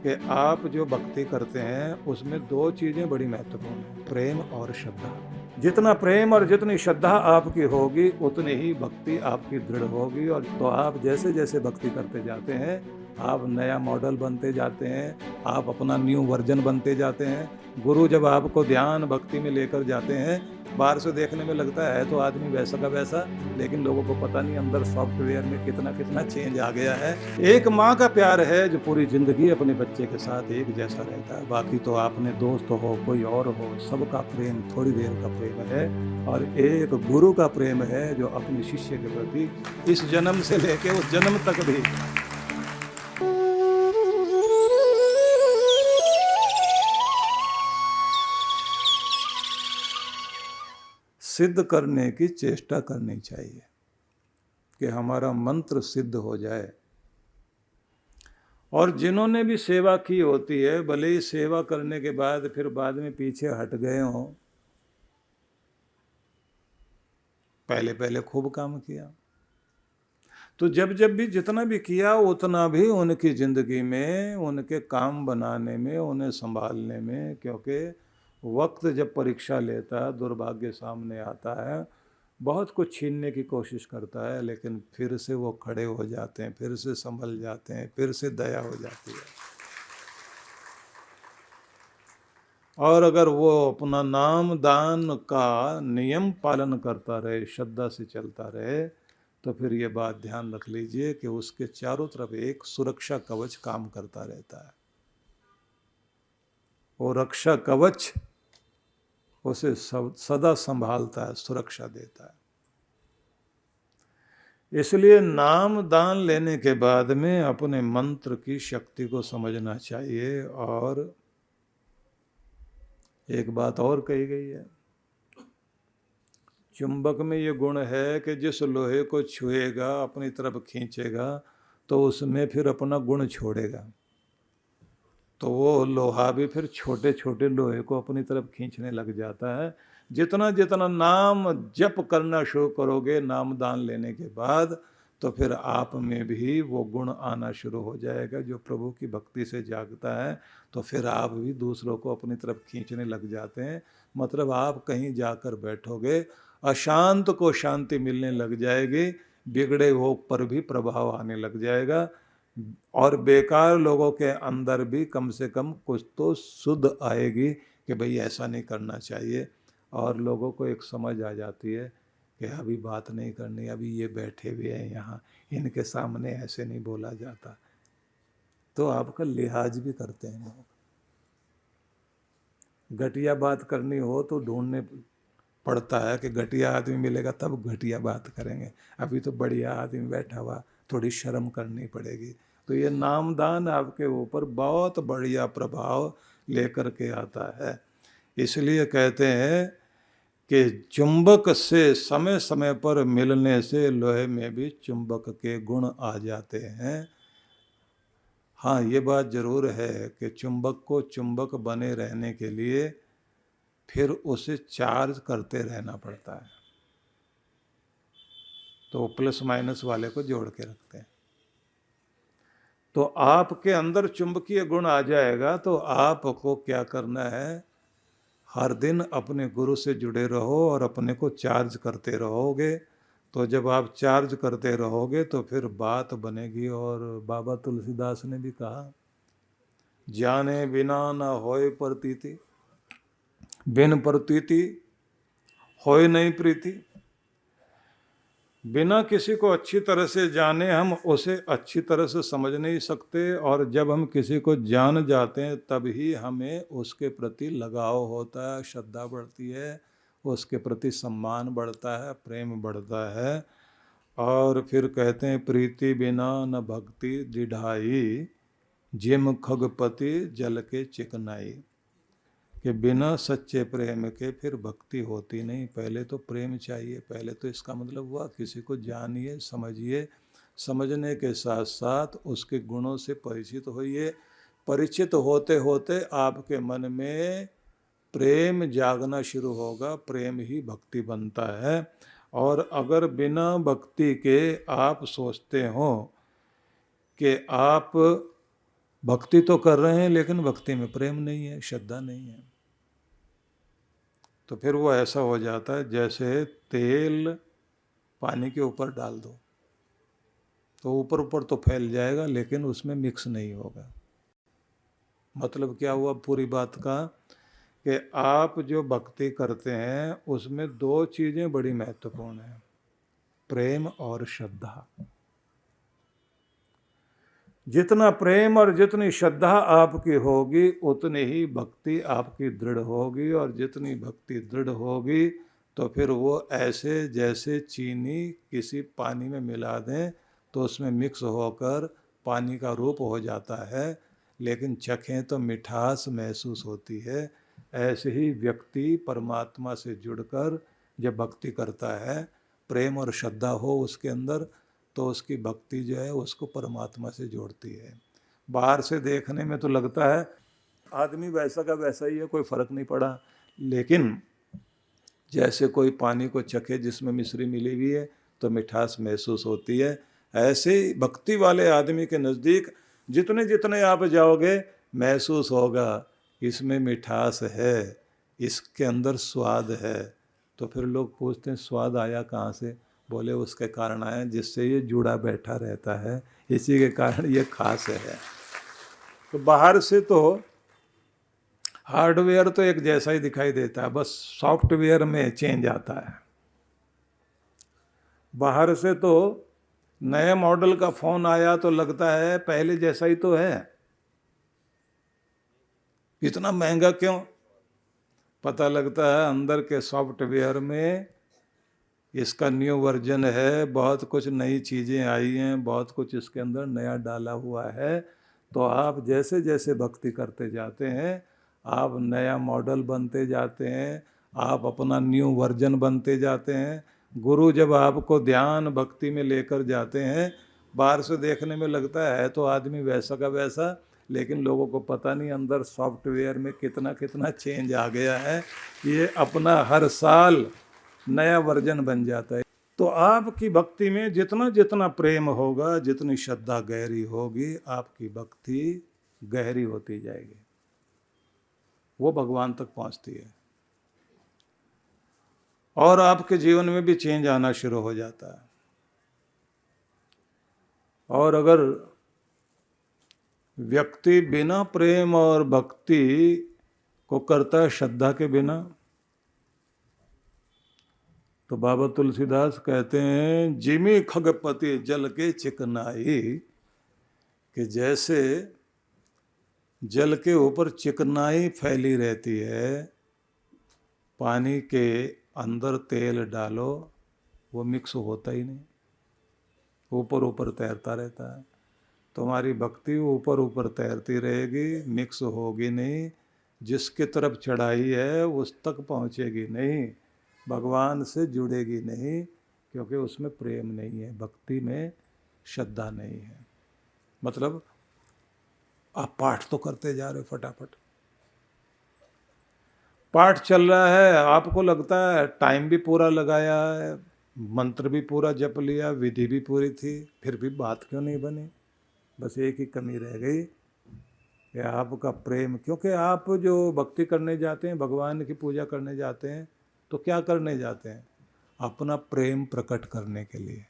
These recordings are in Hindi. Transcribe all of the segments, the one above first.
कि आप जो भक्ति करते हैं उसमें दो चीज़ें बड़ी महत्वपूर्ण हैं, प्रेम और श्रद्धा। जितना प्रेम और जितनी श्रद्धा आपकी होगी उतनी ही भक्ति आपकी दृढ़ होगी, और तो आप जैसे जैसे भक्ति करते जाते हैं आप नया मॉडल बनते जाते हैं, आप अपना न्यू वर्जन बनते जाते हैं। गुरु जब आपको ध्यान भक्ति में लेकर जाते हैं, बाहर से देखने में लगता है तो आदमी वैसा का वैसा, लेकिन लोगों को पता नहीं अंदर सॉफ्टवेयर में कितना कितना चेंज आ गया है। एक माँ का प्यार है जो पूरी जिंदगी अपने बच्चे के साथ एक जैसा रहता है। बाकी तो आपने दोस्त हो कोई और हो, सबका प्रेम थोड़ी देर का प्रेम है, और एक गुरु का प्रेम है जो अपने शिष्य के प्रति इस जन्म से लेके उस जन्म तक भी। सिद्ध करने की चेष्टा करनी चाहिए कि हमारा मंत्र सिद्ध हो जाए। और जिन्होंने भी सेवा की होती है, भले ही सेवा करने के बाद फिर बाद में पीछे हट गए हों, पहले पहले खूब काम किया, तो जब जब भी जितना भी किया उतना भी उनकी जिंदगी में, उनके काम बनाने में, उन्हें संभालने में, क्योंकि वक्त जब परीक्षा लेता है, दुर्भाग्य सामने आता है, बहुत कुछ छीनने की कोशिश करता है, लेकिन फिर से वो खड़े हो जाते हैं, फिर से संभल जाते हैं, फिर से दया हो जाती है। और अगर वो अपना नाम दान का नियम पालन करता रहे, श्रद्धा से चलता रहे, तो फिर ये बात ध्यान रख लीजिए कि उसके चारों तरफ एक सुरक्षा कवच काम करता रहता है। वो रक्षा कवच उसे सदा संभालता है, सुरक्षा देता है। इसलिए नाम दान लेने के बाद में अपने मंत्र की शक्ति को समझना चाहिए। और एक बात और कही गई है, चुंबक में ये गुण है कि जिस लोहे को छुएगा, अपनी तरफ खींचेगा, तो उसमें फिर अपना गुण छोड़ेगा, तो वो लोहा भी फिर छोटे छोटे लोहे को अपनी तरफ खींचने लग जाता है। जितना जितना नाम जप करना शुरू करोगे नाम दान लेने के बाद, तो फिर आप में भी वो गुण आना शुरू हो जाएगा जो प्रभु की भक्ति से जागता है। तो फिर आप भी दूसरों को अपनी तरफ खींचने लग जाते हैं। मतलब आप कहीं जाकर बैठोगे, अशांत को शांति मिलने लग जाएगी, बिगड़े हो पर भी प्रभाव आने लग जाएगा, और बेकार लोगों के अंदर भी कम से कम कुछ तो शुद्ध आएगी कि भाई ऐसा नहीं करना चाहिए। और लोगों को एक समझ आ जाती है कि अभी बात नहीं करनी, अभी ये बैठे हुए हैं यहाँ, इनके सामने ऐसे नहीं बोला जाता, तो आपका लिहाज भी करते हैं लोग। घटिया बात करनी हो तो ढूंढने पड़ता है कि घटिया आदमी मिलेगा तब घटिया बात करेंगे, अभी तो बढ़िया आदमी बैठा हुआ, थोड़ी शर्म करनी पड़ेगी। तो ये नामदान आपके ऊपर बहुत बढ़िया प्रभाव लेकर के आता है। इसलिए कहते हैं कि चुंबक से समय समय पर मिलने से लोहे में भी चुंबक के गुण आ जाते हैं। हाँ, ये बात जरूर है कि चुंबक को चुंबक बने रहने के लिए फिर उसे चार्ज करते रहना पड़ता है, तो प्लस माइनस वाले को जोड़ के रखते हैं। तो आपके अंदर चुंबकीय गुण आ जाएगा, तो आपको क्या करना है, हर दिन अपने गुरु से जुड़े रहो और अपने को चार्ज करते रहोगे। तो जब आप चार्ज करते रहोगे तो फिर बात बनेगी। और बाबा तुलसीदास ने भी कहा, जाने बिना न होए प्रतीति, बिन प्रतीति होए नहीं प्रीति। बिना किसी को अच्छी तरह से जाने हम उसे अच्छी तरह से समझ नहीं सकते, और जब हम किसी को जान जाते हैं तभी हमें उसके प्रति लगाव होता है, श्रद्धा बढ़ती है, उसके प्रति सम्मान बढ़ता है, प्रेम बढ़ता है। और फिर कहते हैं, प्रीति बिना न भक्ति दिढ़ाई, जिम खगपति जल के चिकनाई, कि बिना सच्चे प्रेम के फिर भक्ति होती नहीं। पहले तो प्रेम चाहिए, पहले तो इसका मतलब हुआ किसी को जानिए, समझिए, समझने के साथ साथ उसके गुणों से परिचित होइए। परिचित होते होते आपके मन में प्रेम जागना शुरू होगा, प्रेम ही भक्ति बनता है। और अगर बिना भक्ति के आप सोचते हो कि आप भक्ति तो कर रहे हैं लेकिन भक्ति में प्रेम नहीं है, श्रद्धा नहीं है। तो फिर वो ऐसा हो जाता है जैसे तेल पानी के ऊपर डाल दो तो ऊपर ऊपर तो फैल जाएगा लेकिन उसमें मिक्स नहीं होगा। मतलब क्या हुआ पूरी बात का कि आप जो भक्ति करते हैं उसमें दो चीज़ें बड़ी महत्वपूर्ण हैं, प्रेम और श्रद्धा। जितना प्रेम और जितनी श्रद्धा आपकी होगी उतनी ही भक्ति आपकी दृढ़ होगी, और जितनी भक्ति दृढ़ होगी तो फिर वो ऐसे जैसे चीनी किसी पानी में मिला दें तो उसमें मिक्स होकर पानी का रूप हो जाता है, लेकिन चखें तो मिठास महसूस होती है। ऐसे ही व्यक्ति परमात्मा से जुड़कर जब भक्ति करता है, प्रेम और श्रद्धा हो उसके अंदर, तो उसकी भक्ति जो है उसको परमात्मा से जोड़ती है। बाहर से देखने में तो लगता है आदमी वैसा का वैसा ही है, कोई फर्क नहीं पड़ा, लेकिन जैसे कोई पानी को चखे जिसमें मिश्री मिली हुई है तो मिठास महसूस होती है। ऐसे ही भक्ति वाले आदमी के नज़दीक जितने जितने आप जाओगे महसूस होगा इसमें मिठास है, इसके अंदर स्वाद है। तो फिर लोग पूछते हैं स्वाद आया कहाँ से? बोले उसके कारण आया जिससे ये जुड़ा बैठा रहता है, इसी के कारण ये खास है। तो बाहर से तो हार्डवेयर तो एक जैसा ही दिखाई देता है, बस सॉफ्टवेयर में चेंज आता है। बाहर से तो नए मॉडल का फ़ोन आया तो लगता है पहले जैसा ही तो है, इतना महंगा क्यों? पता लगता है अंदर के सॉफ्टवेयर में इसका न्यू वर्जन है, बहुत कुछ नई चीज़ें आई हैं, बहुत कुछ इसके अंदर नया डाला हुआ है। तो आप जैसे जैसे भक्ति करते जाते हैं आप नया मॉडल बनते जाते हैं, आप अपना न्यू वर्जन बनते जाते हैं। गुरु जब आपको ध्यान भक्ति में लेकर जाते हैं, बाहर से देखने में लगता है तो आदमी वैसा का वैसा, लेकिन लोगों को पता नहीं अंदर सॉफ्टवेयर में कितना कितना चेंज आ गया है। ये अपना हर साल नया वर्जन बन जाता है। तो आपकी भक्ति में जितना जितना प्रेम होगा, जितनी श्रद्धा गहरी होगी, आपकी भक्ति गहरी होती जाएगी, वो भगवान तक पहुंचती है और आपके जीवन में भी चेंज आना शुरू हो जाता है। और अगर व्यक्ति बिना प्रेम और भक्ति को करता है श्रद्धा के बिना, तो बाबा तुलसीदास कहते हैं जिमी खगपति जल के चिकनाई, कि जैसे जल के ऊपर चिकनाई फैली रहती है, पानी के अंदर तेल डालो वो मिक्स होता ही नहीं, ऊपर ऊपर तैरता रहता है। तुम्हारी भक्ति ऊपर ऊपर तैरती रहेगी, मिक्स होगी नहीं, जिसके तरफ चढ़ाई है उस तक पहुँचेगी नहीं, भगवान से जुड़ेगी नहीं, क्योंकि उसमें प्रेम नहीं है, भक्ति में श्रद्धा नहीं है। मतलब आप पाठ तो करते जा रहे हो, फटाफट पाठ चल रहा है, आपको लगता है टाइम भी पूरा लगाया है, मंत्र भी पूरा जप लिया, विधि भी पूरी थी, फिर भी बात क्यों नहीं बनी? बस एक ही कमी रह गई कि आपका प्रेम। क्योंकि आप जो भक्ति करने जाते हैं, भगवान की पूजा करने जाते हैं, तो क्या करने जाते हैं? अपना प्रेम प्रकट करने के लिए।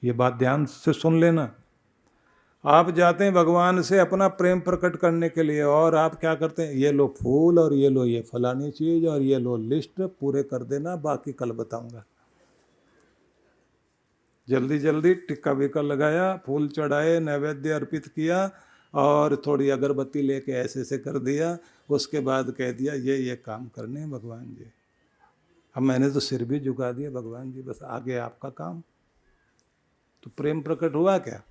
ये बात ध्यान से सुन लेना, आप जाते हैं भगवान से अपना प्रेम प्रकट करने के लिए, और आप क्या करते हैं? ये लो फूल और ये लो ये फलानी चीज़ और ये लो लिस्ट, पूरे कर देना, बाकी कल बताऊंगा। जल्दी जल्दी टिक्का विक्का लगाया, फूल चढ़ाए, नैवेद्य अर्पित किया और थोड़ी अगरबत्ती लेके ऐसे ऐसे कर दिया, उसके बाद कह दिया ये काम करने हैं भगवान जी। अब मैंने तो सिर भी झुका दिया, भगवान जी बस आगे आपका काम। तो प्रेम प्रकट हुआ क्या?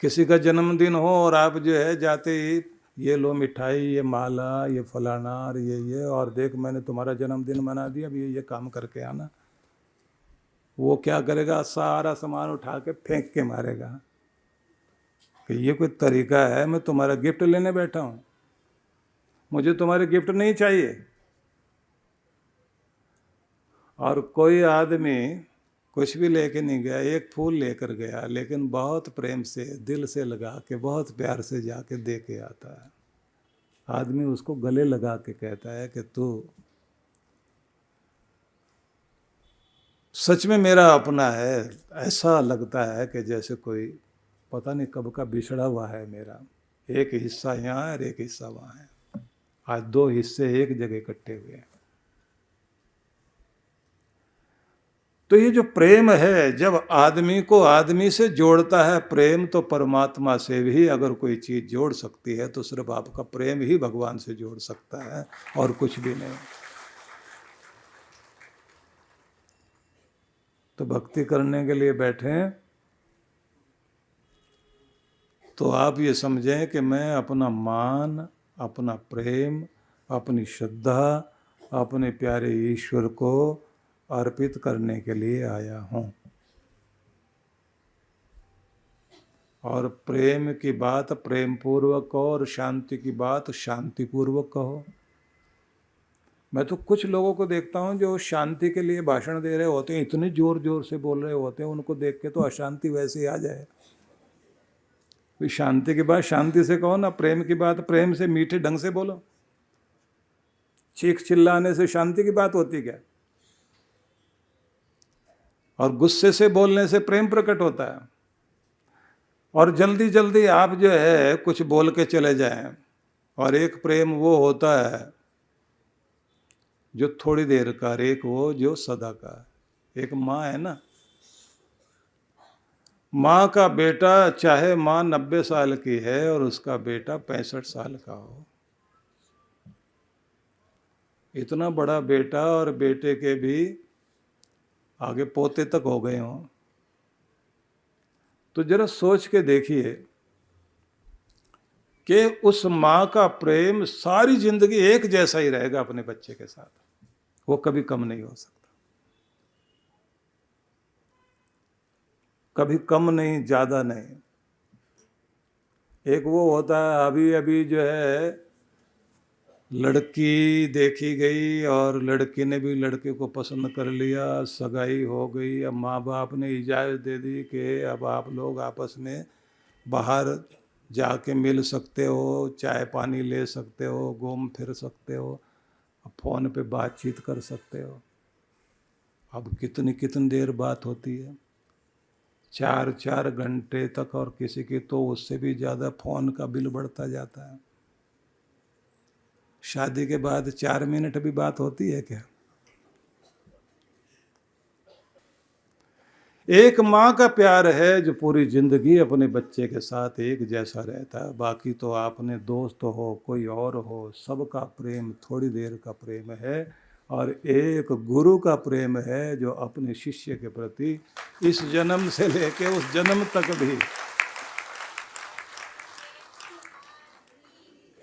किसी का जन्मदिन हो और आप जो है जाते ही ये लो मिठाई, ये माला, ये फलाना और ये, और देख मैंने तुम्हारा जन्मदिन मना दिया, अब ये काम करके आना। वो क्या करेगा? सारा सामान उठा के फेंक के मारेगा कि ये कोई तरीका है? मैं तुम्हारा गिफ्ट लेने बैठा हूँ, मुझे तुम्हारे गिफ्ट नहीं चाहिए। और कोई आदमी कुछ भी लेके नहीं गया, एक फूल लेकर गया, लेकिन बहुत प्रेम से दिल से लगा के बहुत प्यार से जाके दे के आता है। आदमी उसको गले लगा के कहता है कि तू सच में मेरा अपना है। ऐसा लगता है कि जैसे कोई पता नहीं कब का बिछड़ा हुआ है मेरा, एक हिस्सा यहाँ है और एक हिस्सा वहाँ है। आज दो हिस्से एक जगह इकट्ठे हुए हैं। तो ये जो प्रेम है, जब आदमी को आदमी से जोड़ता है प्रेम, तो परमात्मा से भी अगर कोई चीज़ जोड़ सकती है तो सिर्फ आपका प्रेम ही भगवान से जोड़ सकता है और कुछ भी नहीं। तो भक्ति करने के लिए बैठे तो आप ये समझें कि मैं अपना मान, अपना प्रेम, अपनी श्रद्धा अपने प्यारे ईश्वर को अर्पित करने के लिए आया हूँ। और प्रेम की बात प्रेम पूर्वक कहो और शांति की बात शांति पूर्वक कहो। मैं तो कुछ लोगों को देखता हूँ जो शांति के लिए भाषण दे रहे होते हैं, इतने जोर जोर से बोल रहे होते हैं, उनको देख के तो अशांति वैसे ही आ जाए। शांति की बात शांति से कहो ना, प्रेम की बात प्रेम से मीठे ढंग से बोलो। चीख चिल्लाने से शांति की बात होती क्या? और गुस्से से बोलने से प्रेम प्रकट होता है। और जल्दी जल्दी आप जो है कुछ बोल के चले जाएं। और एक प्रेम वो होता है जो थोड़ी देर का, एक वो जो सदा का। एक माँ है ना, माँ का बेटा, चाहे माँ 90 साल की है और उसका बेटा 65 साल का हो, इतना बड़ा बेटा और बेटे के भी आगे पोते तक हो गए हों, तो जरा सोच के देखिए कि उस माँ का प्रेम सारी जिंदगी एक जैसा ही रहेगा अपने बच्चे के साथ, वो कभी कम नहीं हो सकता। कभी कम नहीं, ज़्यादा नहीं। एक वो होता है अभी अभी जो है लड़की देखी गई और लड़की ने भी लड़के को पसंद कर लिया, सगाई हो गई। अब माँ बाप ने इजाज़त दे दी कि अब आप लोग आपस में बाहर जाके मिल सकते हो, चाय पानी ले सकते हो, घूम फिर सकते हो, फ़ोन पे बातचीत कर सकते हो। अब कितनी कितनी देर बात होती है, 4-4 घंटे तक, और किसी की तो उससे भी ज़्यादा फ़ोन का बिल बढ़ता जाता है। शादी के बाद 4 मिनट भी बात होती है क्या? एक माँ का प्यार है जो पूरी जिंदगी अपने बच्चे के साथ एक जैसा रहता है। बाकी तो आपने दोस्त हो, कोई और हो, सबका प्रेम थोड़ी देर का प्रेम है। और एक गुरु का प्रेम है जो अपने शिष्य के प्रति इस जन्म से लेके उस जन्म तक भी।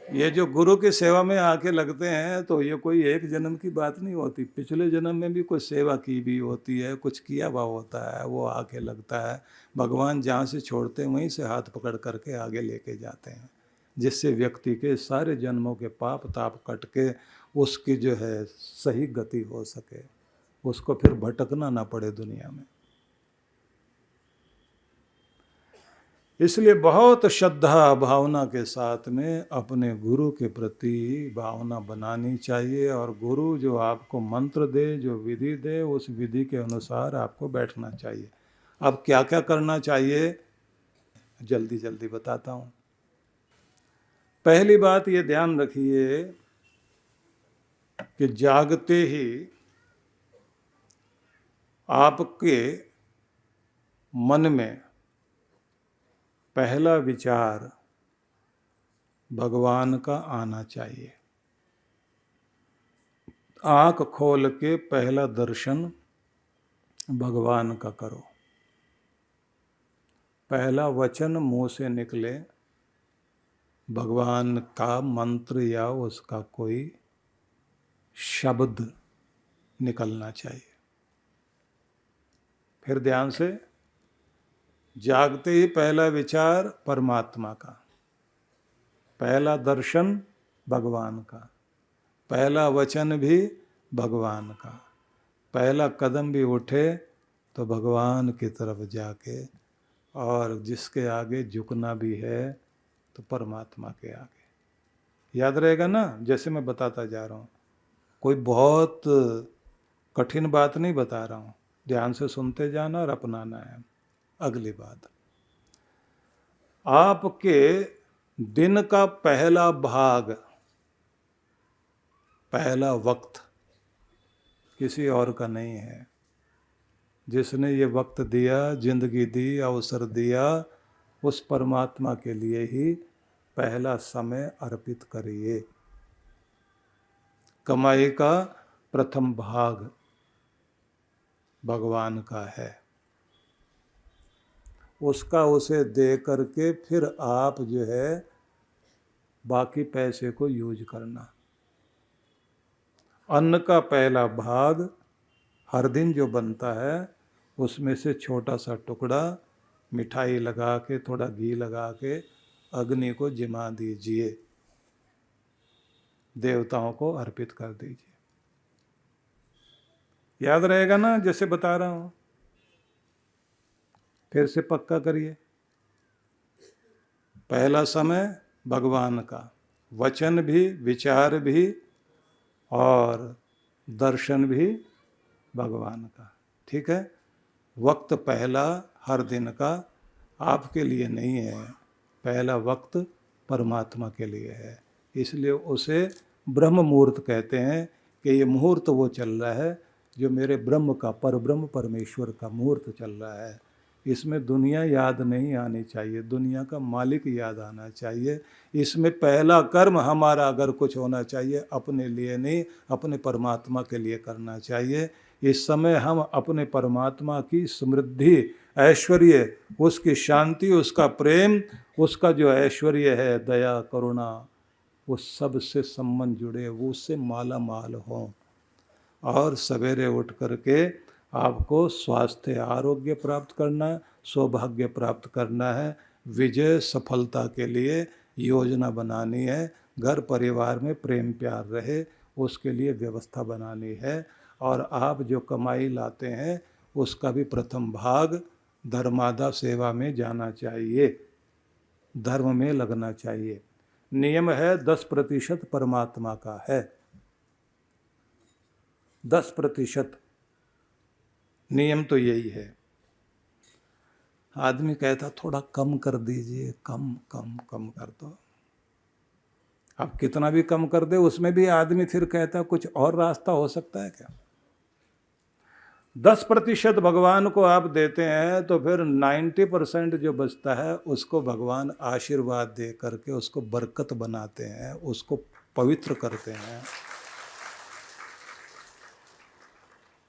ये जो गुरु की सेवा में आके लगते हैं तो ये कोई एक जन्म की बात नहीं होती, पिछले जन्म में भी कुछ सेवा की भी होती है, कुछ किया हुआ होता है, वो आके लगता है। भगवान जहाँ से छोड़ते हैं वहीं से हाथ पकड़ करके आगे लेके जाते हैं, जिससे व्यक्ति के सारे जन्मों के पाप ताप कट के उसकी जो है सही गति हो सके, उसको फिर भटकना ना पड़े दुनिया में। इसलिए बहुत श्रद्धा भावना के साथ में अपने गुरु के प्रति भावना बनानी चाहिए। और गुरु जो आपको मंत्र दे, जो विधि दे, उस विधि के अनुसार आपको बैठना चाहिए। अब क्या क्या करना चाहिए जल्दी जल्दी बताता हूँ। पहली बात ये ध्यान रखिए कि जागते ही आपके मन में पहला विचार भगवान का आना चाहिए। आँख खोल के पहला दर्शन भगवान का करो। पहला वचन मुंह से निकले भगवान का मंत्र या उसका कोई शब्द निकलना चाहिए। फिर ध्यान से, जागते ही पहला विचार परमात्मा का, पहला दर्शन भगवान का, पहला वचन भी भगवान का, पहला कदम भी उठे तो भगवान की तरफ जाके, और जिसके आगे झुकना भी है तो परमात्मा के आगे। याद रहेगा ना, जैसे मैं बताता जा रहा हूँ, कोई बहुत कठिन बात नहीं बता रहा हूँ, ध्यान से सुनते जाना और अपनाना है। अगली बात, आपके दिन का पहला भाग, पहला वक्त किसी और का नहीं है। जिसने ये वक्त दिया, जिंदगी दी, अवसर दिया, उस परमात्मा के लिए ही पहला समय अर्पित करिए। कमाई का प्रथम भाग भगवान का है, उसका उसे दे करके फिर आप जो है बाकी पैसे को यूज करना। अन्न का पहला भाग हर दिन जो बनता है, उसमें से छोटा सा टुकड़ा मिठाई लगा के, थोड़ा घी लगा के अग्नि को जिमा दीजिए, देवताओं को अर्पित कर दीजिए। याद रहेगा ना जैसे बता रहा हूं, फिर से पक्का करिए। पहला समय भगवान का, वचन भी, विचार भी और दर्शन भी भगवान का। ठीक है, वक्त पहला हर दिन का आपके लिए नहीं है, पहला वक्त परमात्मा के लिए है। इसलिए उसे ब्रह्म मुहूर्त कहते हैं कि ये मुहूर्त वो चल रहा है जो मेरे ब्रह्म का, परब्रह्म परमेश्वर का मुहूर्त चल रहा है। इसमें दुनिया याद नहीं आनी चाहिए, दुनिया का मालिक याद आना चाहिए। इसमें पहला कर्म हमारा अगर कुछ होना चाहिए, अपने लिए नहीं, अपने परमात्मा के लिए करना चाहिए। इस समय हम अपने परमात्मा की समृद्धि, ऐश्वर्य, उसकी शांति, उसका प्रेम, उसका जो ऐश्वर्य है, दया, करुणा, वो सब से संबंध जुड़े, वो उससे माला माल हों। और सवेरे उठ करके आपको स्वास्थ्य, आरोग्य प्राप्त करना है, सौभाग्य प्राप्त करना है, विजय, सफलता के लिए योजना बनानी है, घर परिवार में प्रेम प्यार रहे उसके लिए व्यवस्था बनानी है। और आप जो कमाई लाते हैं उसका भी प्रथम भाग धर्मादा सेवा में जाना चाहिए, धर्म में लगना चाहिए। नियम है 10% परमात्मा का है, 10%। नियम तो यही है। आदमी कहता थोड़ा कम कर दीजिए, कम कम कम कर दो। अब कितना भी कम कर दे उसमें भी आदमी फिर कहता कुछ और रास्ता हो सकता है क्या। 10% भगवान को आप देते हैं तो फिर 90% जो बचता है उसको भगवान आशीर्वाद दे करके उसको बरकत बनाते हैं, उसको पवित्र करते हैं,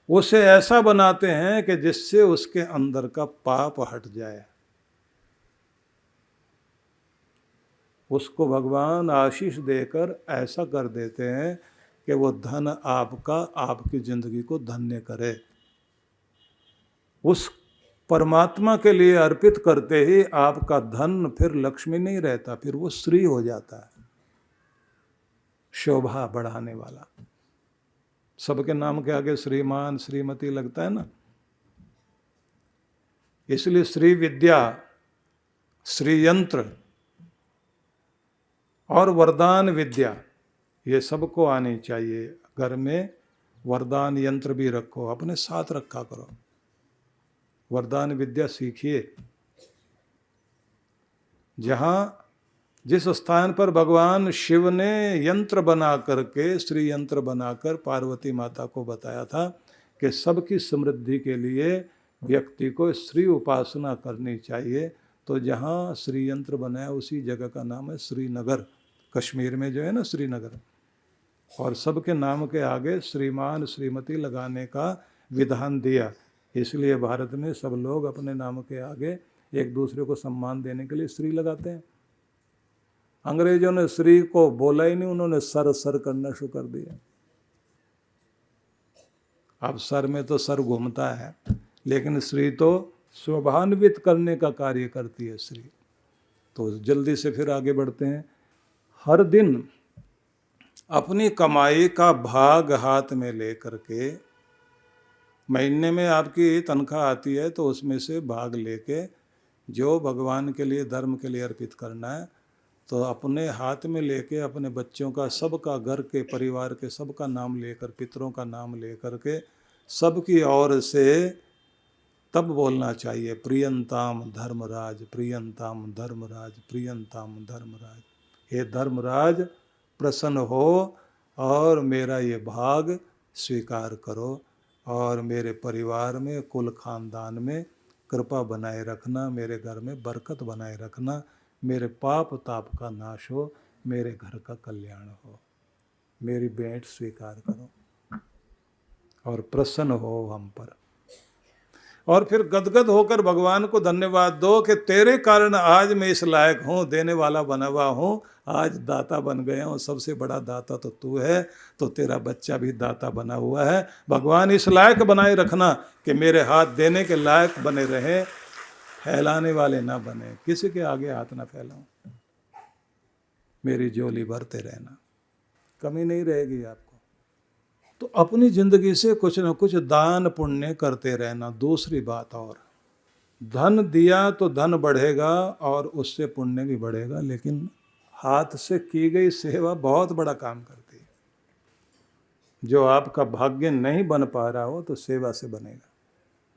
उसे ऐसा बनाते हैं कि जिससे उसके अंदर का पाप हट जाए। उसको भगवान आशीष देकर ऐसा कर देते हैं कि वो धन आपका, आपकी जिंदगी को धन्य करे। उस परमात्मा के लिए अर्पित करते ही आपका धन फिर लक्ष्मी नहीं रहता, फिर वो श्री हो जाता है, शोभा बढ़ाने वाला। सबके नाम के आगे श्रीमान, श्रीमती लगता है ना। इसलिए श्री विद्या, श्री यंत्र और वरदान विद्या ये सबको आनी चाहिए। घर में वरदान यंत्र भी रखो, अपने साथ रखा करो, वरदान विद्या सीखिए। जहाँ जिस स्थान पर भगवान शिव ने यंत्र बना करके, श्री यंत्र बनाकर पार्वती माता को बताया था कि सबकी समृद्धि के लिए व्यक्ति को श्री उपासना करनी चाहिए, तो जहाँ श्री यंत्र बनाया उसी जगह का नाम है श्रीनगर। कश्मीर में जो है ना श्रीनगर, और सबके नाम के आगे श्रीमान श्रीमती लगाने का विधान दिया। इसलिए भारत में सब लोग अपने नाम के आगे एक दूसरे को सम्मान देने के लिए श्री लगाते हैं। अंग्रेजों ने श्री को बोला ही नहीं, उन्होंने सर सर करना शुरू कर दिया। अब सर में तो सर घूमता है, लेकिन श्री तो शोभान्वित करने का कार्य करती है श्री। तो जल्दी से फिर आगे बढ़ते हैं। हर दिन अपनी कमाई का भाग हाथ में लेकर के महीने में आपकी तनख्वाह आती है तो उसमें से भाग लेके जो भगवान के लिए, धर्म के लिए अर्पित करना है, तो अपने हाथ में लेके अपने बच्चों का, सबका, घर के, परिवार के सबका नाम लेकर, पितरों का नाम लेकर के सबकी ओर से तब बोलना चाहिए, प्रियंताम धर्मराज, प्रियंताम धर्मराज, प्रियंताम धर्मराज। हे धर्मराज प्रसन्न हो और मेरा ये भाग स्वीकार करो और मेरे परिवार में, कुल खानदान में कृपा बनाए रखना, मेरे घर में बरकत बनाए रखना, मेरे पाप ताप का नाश हो, मेरे घर का कल्याण हो, मेरी भेंट स्वीकार करो और प्रसन्न हो हम पर। और फिर गदगद होकर भगवान को धन्यवाद दो कि तेरे कारण आज मैं इस लायक हूँ, देने वाला बना हुआ हूँ, आज दाता बन गया हूँ, सबसे बड़ा दाता तो तू है, तो तेरा बच्चा भी दाता बना हुआ है। भगवान इस लायक बनाए रखना कि मेरे हाथ देने के लायक बने रहे, फैलाने वाले ना बने, किसी के आगे हाथ ना फैलाऊं, मेरी झोली भरते रहना, कमी नहीं रहेगी आपको। तो अपनी जिंदगी से कुछ न कुछ दान पुण्य करते रहना। दूसरी बात, और धन दिया तो धन बढ़ेगा और उससे पुण्य भी बढ़ेगा, लेकिन हाथ से की गई सेवा बहुत बड़ा काम करती है। जो आपका भाग्य नहीं बन पा रहा हो तो सेवा से बनेगा।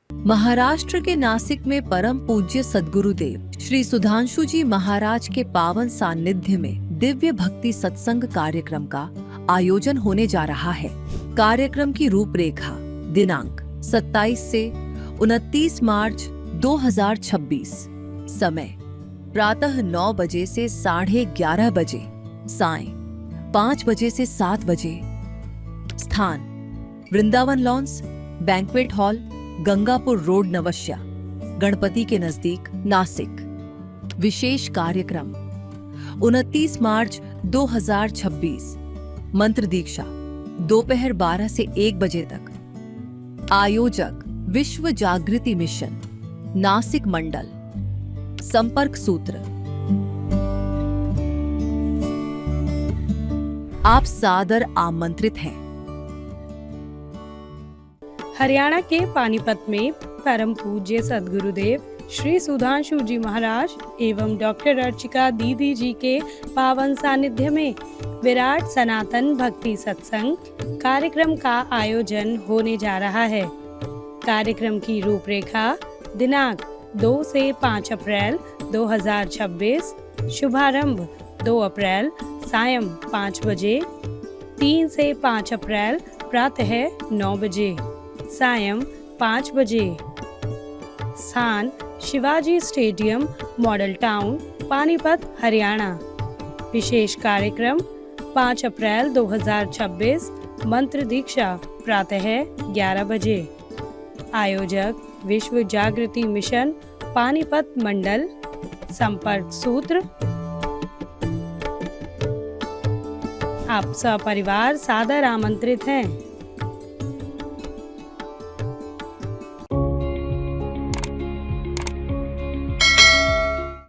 महाराष्ट्र के नासिक में परम पूज्य सद्गुरुदेव श्री सुधांशु जी महाराज के पावन सानिध्य में दिव्य भक्ति सत्संग कार्यक्रम का आयोजन होने जा रहा है। कार्यक्रम की रूपरेखा दिनांक 27 से 29 मार्च 2026। समय प्रातः 9 बजे से 11:30 बजे, सायं 5 बजे से 7 बजे। स्थान Vrindavan lawns, banquet hall, Gangapur road, Navshya, Ganpati के नजदीक, नासिक। विशेष कार्यक्रम 29 मार्च 2026। मंत्र दीक्षा दोपहर 12 से 1 बजे तक। आयोजक विश्व जागृति मिशन, नासिक मंडल। संपर्क सूत्र आप सादर आमंत्रित हैं। हरियाणा के पानीपत में परम पूज्य सद्गुरुदेव श्री सुधांशु जी महाराज एवं डॉक्टर अर्चिका दीदी जी के पावन सानिध्य में विराट सनातन भक्ति सत्संग कार्यक्रम का आयोजन होने जा रहा है। कार्यक्रम की रूपरेखा दिनांक 2 से 5 अप्रैल 2026। शुभारंभ 2 अप्रैल सायं 5 बजे। 3 से 5 अप्रैल प्रातः 9 बजे, सायं 5 बजे। स्थान Shivaji stadium, model town, Panipat, Haryana. विशेष कार्यक्रम 5 अप्रैल 2026। मंत्र दीक्षा प्रातः 11 बजे। आयोजक विश्व जागृति मिशन, पानीपत मंडल। संपर्क सूत्र आप सपरिवार सादर आमंत्रित हैं।